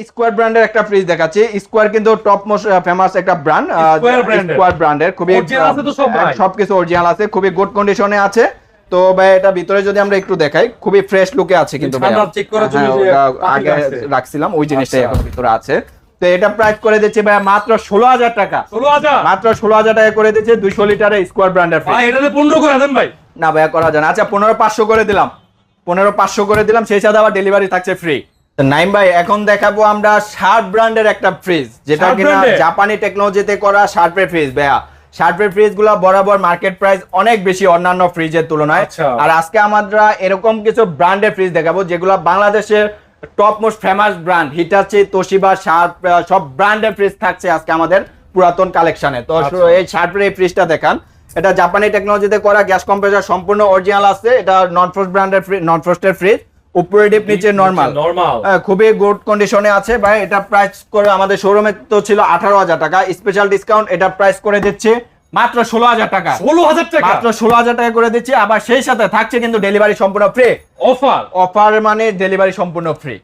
Square ব্র্যান্ডের একটা fridge দেখাচ্ছি। স্কোয়ার কিন্তু টপ মোস্ট ফেমাস একটা ব্র্যান্ড, স্কোয়ার ব্র্যান্ডের খুবই সবকিছু অরিজিনাল আছে, খুবই গুড কন্ডিশনে আছে। তো ভাই এটা ভিতরে যদি আমরা একটু দেখাই, খুবই ফ্রেশ লুকে আছে কিন্তু ভাই, আগে রাখছিলাম ওই জিনিসটাই এখন ভিতরে আছে। তো এটা প্রাইস করে দিচ্ছি ভাই মাত্র 16,000 টাকা। 16,000 মাত্র 16,000 টাকা করে দিচ্ছি 200 লিটারের স্কোয়ার ব্র্যান্ডের ফ্রিজ। ভাই এটাতে 15 করে দেন ভাই। না ভাই করা যায় না। আচ্ছা 15,500 করে দিলাম, 15,500 করে দিলাম, সেই সাথে আবার ডেলিভারি থাকছে ফ্রি। নাইম ভাই এখন দেখাবো আমরা শার্প ব্র্যান্ডের একটা ফ্রিজ, যেটা কিনা জাপানি টেকনোলজিতে করা শার্পের ফ্রিজ। ভাইয়া শার্পের ফ্রিজ গুলা বরাবর মার্কেট প্রাইস অনেক বেশি অন্যান্য ফ্রিজের তুলনায়। আর আজকে আমরা এরকম কিছু ব্র্যান্ডের ফ্রিজ দেখাবো যেগুলো বাংলাদেশের top most famous brand, Hitachi, Toshiba, sharp, সব ব্র্যান্ডের ফ্রিজ থাকছে আজকে আমাদের পুরাতন কালেকশনে। তো এই শার্পের এই ফ্রিজটা দেখান, এটা জাপানি টেকনোলজিতে করা, গ্যাস কম্প্রেসর সম্পূর্ণ অরিজিনাল আছে। এটা নন ফ্রস্ট ব্র্যান্ডের নন ফ্রস্টের ফ্রিজ, উপরে ডিপ নিচে নরমাল, খুবই গুড কন্ডিশনে আছে ভাই। এটা প্রাইস করে আমাদের শোরুমে তো ছিল 18,000 টাকা, স্পেশাল ডিসকাউন্ট এটা প্রাইস করে দিচ্ছি মাত্র 16,000 টাকা। 16,000 টাকা, মাত্র 16,000 টাকা করে দিচ্ছি। আবার সেই সাথে থাকছে কিন্তু ডেলিভারি সম্পূর্ণ ফ্রি। অফার অফার মানে ডেলিভারি সম্পূর্ণ ফ্রি।